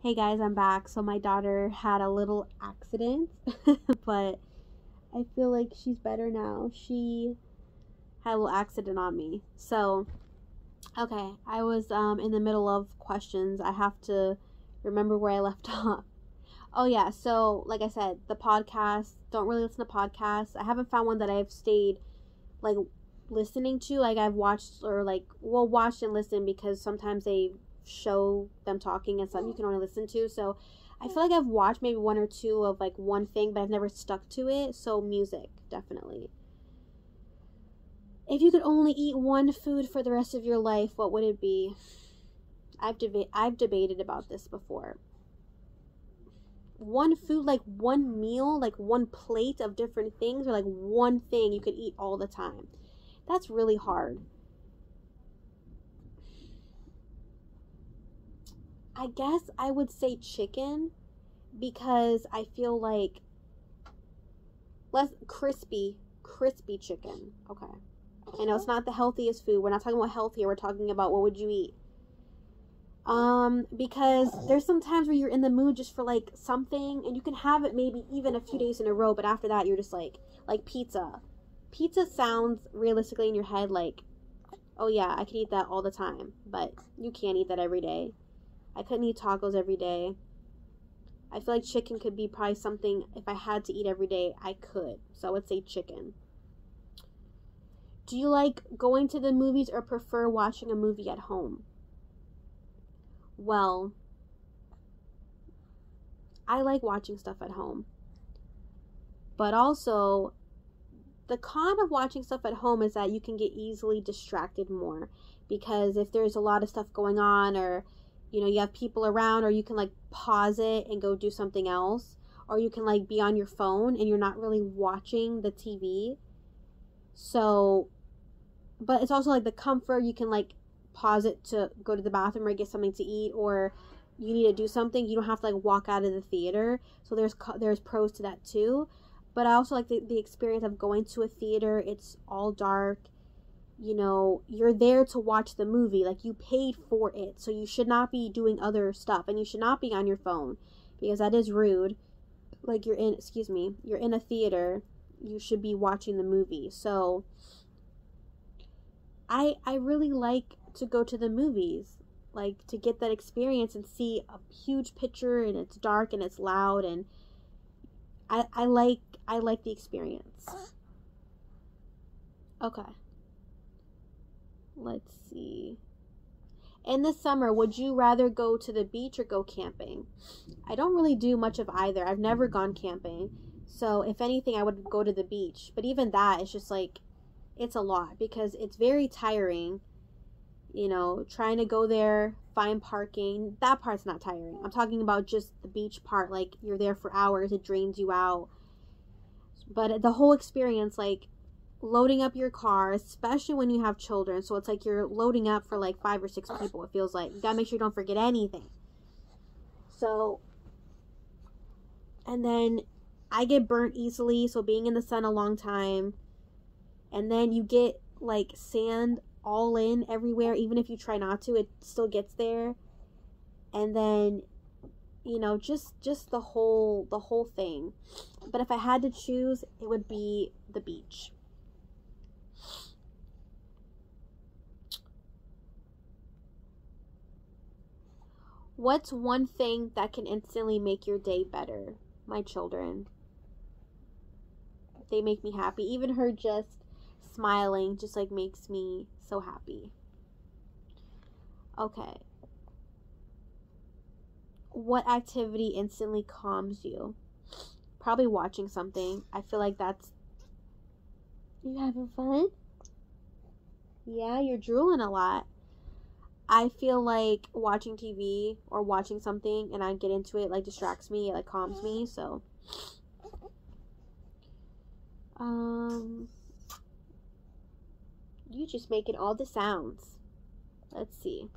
Hey guys, I'm back. So my daughter had a little accident, but I feel like she's better now. She had a little accident on me. So, okay, I was in the middle of questions. I have to remember where I left off. Oh yeah, so like I said, the podcast, don't really listen to podcasts. I haven't found one that I've stayed like listening to. Like I've watched or watched and listened because sometimes they show them talking and some you can only listen to. So I feel like I've watched maybe one or two of like one thing, but I've never stuck to it. So music, definitely. If you could only eat one food for the rest of your life, what would it be? I've debated about this before. One food, like one meal, like one plate of different things, or like one thing you could eat all the time. That's really hard. I guess I would say chicken because I feel like less crispy chicken. Okay. I know it's not the healthiest food. We're not talking about healthier. We're talking about what would you eat? Because there's some times where you're in the mood just for like something and you can have it maybe even a few days in a row, but after that you're just like pizza. Pizza sounds realistically in your head like, oh yeah, I could eat that all the time, but you can't eat that every day. I couldn't eat tacos every day. I feel like chicken could be probably something if I had to eat every day, I could. So I would say chicken. Do you like going to the movies or prefer watching a movie at home? Well, I like watching stuff at home. But also, the con of watching stuff at home is that you can get easily distracted more. Because if there's a lot of stuff going on, or you have people around, or you can like pause it and go do something else, or you can like be on your phone and you're not really watching the TV. So, but it's also like the comfort. You can like pause it to go to the bathroom or get something to eat, or you need to do something. You don't have to like walk out of the theater. So there's pros to that too. But I also like the experience of going to a theater. It's all dark. You're there to watch the movie. Like, you paid for it. So you should not be doing other stuff. And you should not be on your phone because that is rude. Like, you're in a theater. You should be watching the movie. So I really like to go to the movies. Like, to get that experience and see a huge picture and it's dark and it's loud, and I like the experience. Okay. Let's see. In the summer, would you rather go to the beach or go camping? I don't really do much of either. I've never gone camping. So, if anything, I would go to the beach. But even that, it's just like, it's a lot because it's very tiring. Trying to go there, find parking. That part's not tiring. I'm talking about just the beach part. Like, you're there for hours, it drains you out. But the whole experience, like, loading up your car, especially when you have children. So it's like you're loading up for like 5 or 6 people. It feels like you gotta make sure you don't forget anything. So, and then I get burnt easily. So being in the sun a long time, and then you get like sand all in everywhere. Even if you try not to, it still gets there. And then just the whole thing. But if I had to choose, it would be the beach. What's one thing that can instantly make your day better? My children. They make me happy. Even her just smiling just like makes me so happy. Okay. What activity instantly calms you? Probably watching something. I feel like that's. You having fun? Yeah, you're drooling a lot. I feel like watching TV or watching something and I get into it like distracts me, it like calms me. So um you just making all the sounds. Let's see.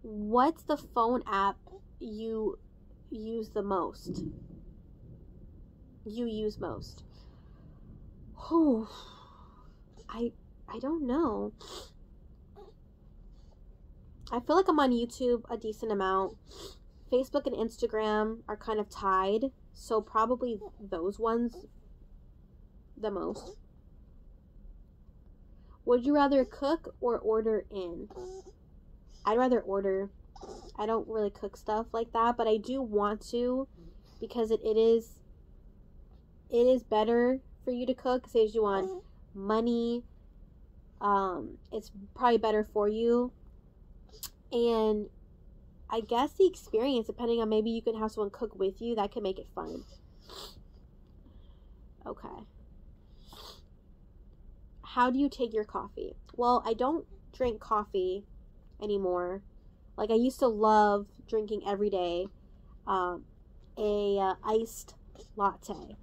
What's the phone app you use the most? You use most. Whew. I I don't know. I feel like I'm on YouTube a decent amount. Facebook and Instagram are kind of tied, so probably those ones the most. Would you rather cook or order in? I'd rather order. I don't really cook stuff like that, but I do want to, because it is better for you to cook. It saves you on money. It's probably better for you. And I guess the experience, depending on, maybe you can have someone cook with you, that could make it fun. Okay. How do you take your coffee? Well, I don't drink coffee anymore. Like, I used to love drinking every day a iced latte.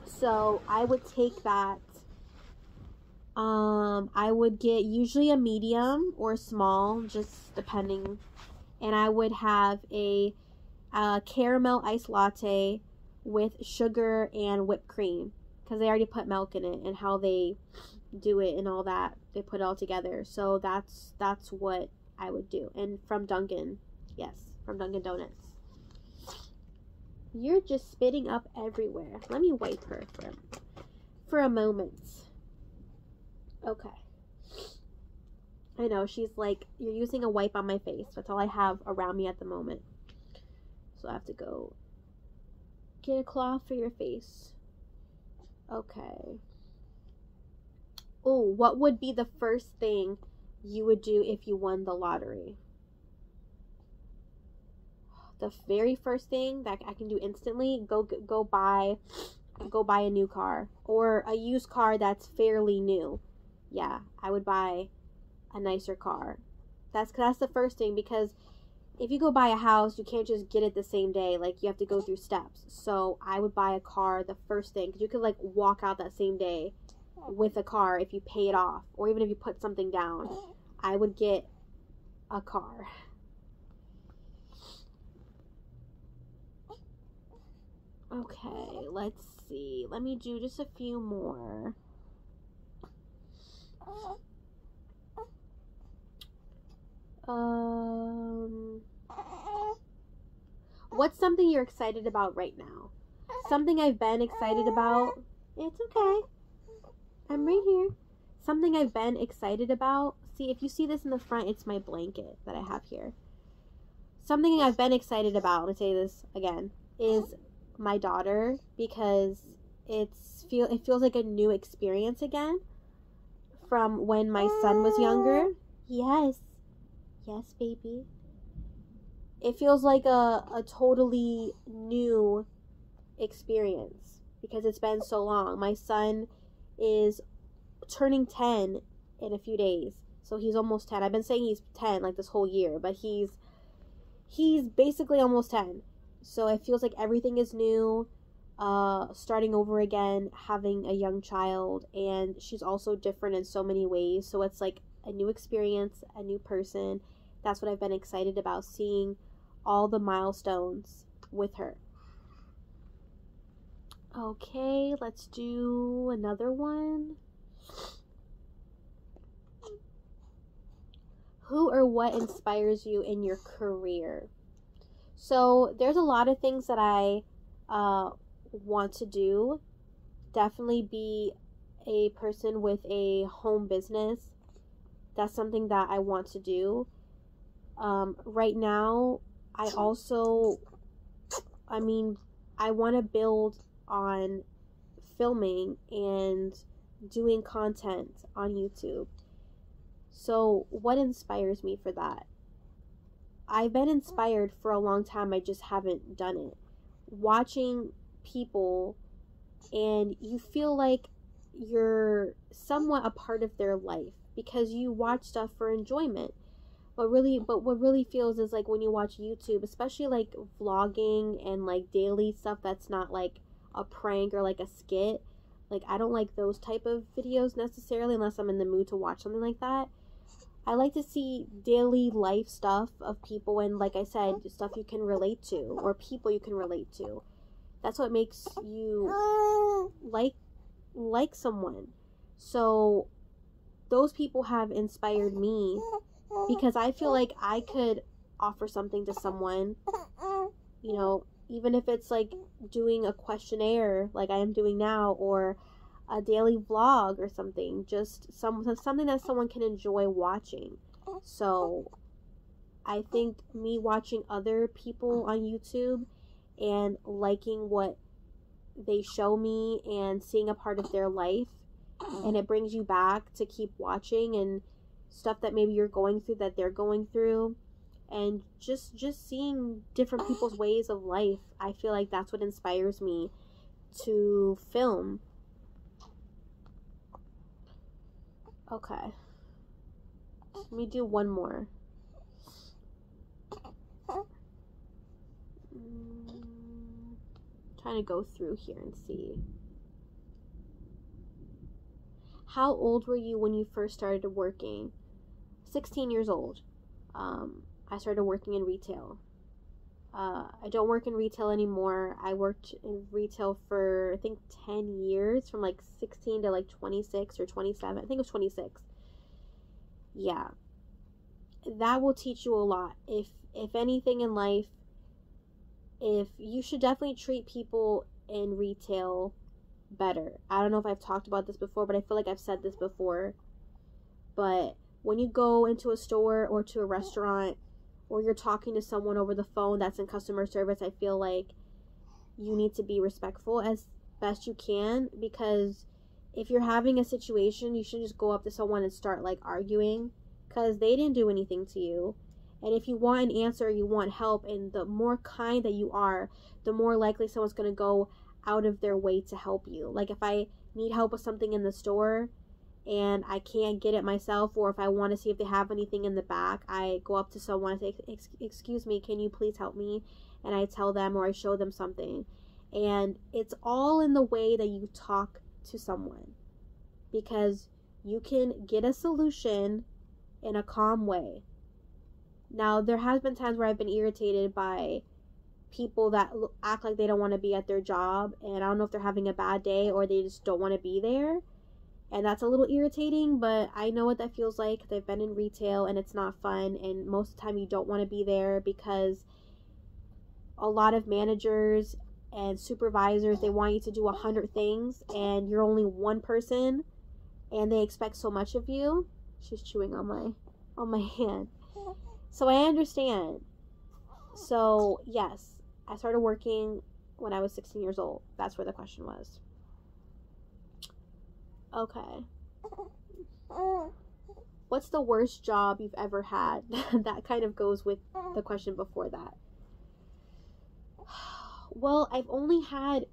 So I would take that. I would get usually a medium or small, just depending. And I would have a caramel iced latte with sugar and whipped cream, because they already put milk in it, and how they do it and all that, they put it all together. So that's what I would do. And from Dunkin', yes, from Dunkin' Donuts. You're just spitting up everywhere. Let me wipe her for a moment. Okay. I know, she's like, you're using a wipe on my face. That's all I have around me at the moment. So I have to go get a cloth for your face. Okay. Oh, what would be the first thing you would do if you won the lottery? The very first thing that I can do instantly, go buy a new car, or a used car that's fairly new. Yeah, I would buy a nicer car. That's the first thing, because if you go buy a house, you can't just get it the same day. Like, you have to go through steps. So I would buy a car the first thing, because you could like walk out that same day with a car if you pay it off, or even if you put something down. I would get a car. Okay, let's see. Let me do just a few more. What's something you're excited about right now? Something I've been excited about. It's okay. I'm right here. Something I've been excited about. See, if you see this in the front, it's my blanket that I have here. Something I've been excited about, let's say this again, is my daughter, because it feels like a new experience again from when my son was younger. Yes, baby. It feels like a totally new experience, because it's been so long. My son is turning 10 in a few days, so he's almost 10. I've been saying he's 10 like this whole year, but he's basically almost 10. So it feels like everything is new, starting over again, having a young child, and she's also different in so many ways. So it's like a new experience, a new person. That's what I've been excited about, seeing all the milestones with her. Okay, let's do another one. Who or what inspires you in your career? So there's a lot of things that I want to do. Definitely be a person with a home business. That's something that I want to do. Right now, I want to build on filming and doing content on YouTube. So what inspires me for that? I've been inspired for a long time. I just haven't done it. Watching people, and you feel like you're somewhat a part of their life, because you watch stuff for enjoyment. But what really feels is like when you watch YouTube, especially like vlogging and like daily stuff that's not like a prank or like a skit. Like, I don't like those type of videos necessarily unless I'm in the mood to watch something like that. I like to see daily life stuff of people, and like I said, stuff you can relate to, or people you can relate to. That's what makes you like someone. So those people have inspired me because I feel like I could offer something to someone, you know, even if it's like doing a questionnaire like I am doing now, or a daily vlog or something, just something that someone can enjoy watching. So I think me watching other people on YouTube and liking what they show me and seeing a part of their life, and it brings you back to keep watching, and stuff that maybe you're going through that they're going through, and just seeing different people's ways of life. I feel like that's what inspires me to film. Okay, let me do one more. Trying to go through here and see. How old were you when you first started working? 16 years old. I started working in retail. I don't work in retail anymore. I worked in retail for, I think, 10 years, from like 16 to like 26 or 27. I think it was 26. Yeah. That will teach you a lot. If anything in life, if you should definitely treat people in retail better. I don't know if I've talked about this before, but I feel like I've said this before. But when you go into a store or to a restaurant, or you're talking to someone over the phone that's in customer service, I feel like you need to be respectful as best you can, because if you're having a situation, you shouldn't just go up to someone and start like arguing, because they didn't do anything to you. And if you want an answer, you want help, and the more kind that you are, the more likely someone's going to go out of their way to help you. Like if I need help with something in the store and I can't get it myself, or if I want to see if they have anything in the back, I go up to someone and say, excuse me, can you please help me? And I tell them, or I show them something. And it's all in the way that you talk to someone, because you can get a solution in a calm way. Now, there has been times where I've been irritated by people that act like they don't want to be at their job, and I don't know if they're having a bad day or they just don't want to be there, and that's a little irritating. But I know what that feels like. They've been in retail and it's not fun, and most of the time you don't want to be there, because a lot of managers and supervisors, they want you to do 100 things and you're only one person, and they expect so much of you. She's chewing on my hand. So I understand. So yes, I started working when I was 16 years old. That's where the question was. Okay. What's the worst job you've ever had? That kind of goes with the question before that. Well, I've only had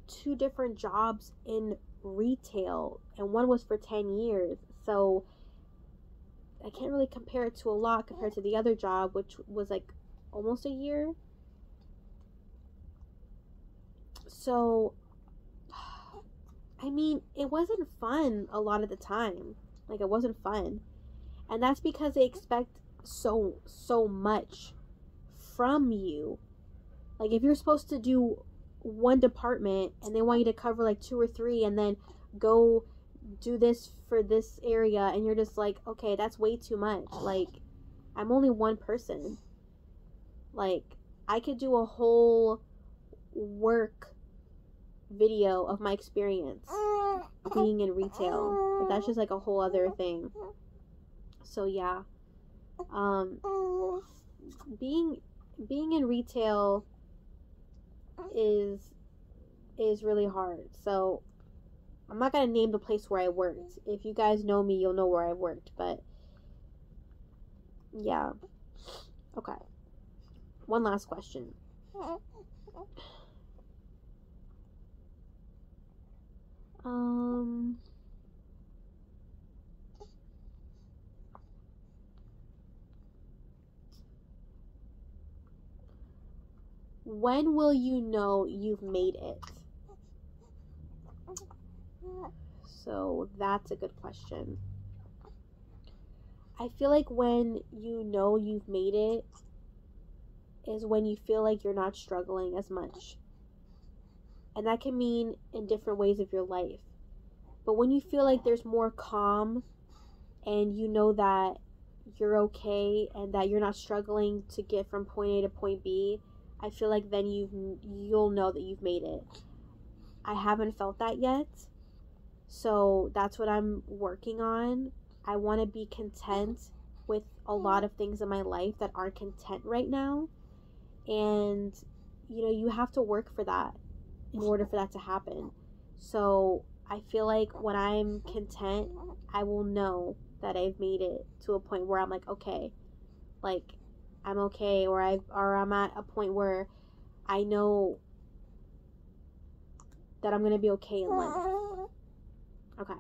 2 different jobs in retail, and one was for 10 years. So I can't really compare it to a lot compared to the other job, which was like almost a year. So, I mean, it wasn't fun a lot of the time. Like, it wasn't fun. And that's because they expect so much from you. Like, if you're supposed to do one department and they want you to cover like 2 or 3 and then go do this for this area, and you're just like, okay, that's way too much. Like, I'm only one person. Like, I could do a whole work video of my experience being in retail, but that's just like a whole other thing. So yeah, being in retail is really hard. So I'm not gonna name the place where I worked. If you guys know me, you'll know where I worked. But yeah, okay. One last question. When will you know you've made it? So that's a good question. I feel like when you know you've made it is when you feel like you're not struggling as much. And that can mean in different ways of your life. But when you feel like there's more calm, and you know that you're okay and that you're not struggling to get from point A to point B, I feel like then you'll know that you've made it. I haven't felt that yet, so that's what I'm working on. I want to be content with a lot of things in my life that aren't content right now, and you know, you have to work for that in order for that to happen. So I feel like when I'm content, I will know that I've made it to a point where I'm like, okay, like I'm okay, or I'm at a point where I know that I'm gonna be okay in life. Okay.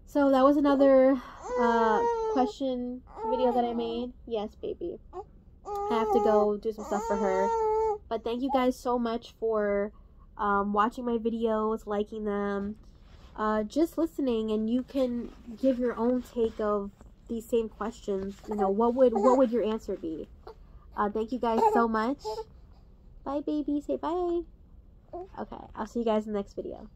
So that was another question video that I made. Yes, baby. I have to go do some stuff for her. But thank you guys so much for watching my videos, liking them, just listening, and you can give your own take of these same questions. You know, what would your answer be? Thank you guys so much. Bye, baby. Say bye. Okay, I'll see you guys in the next video.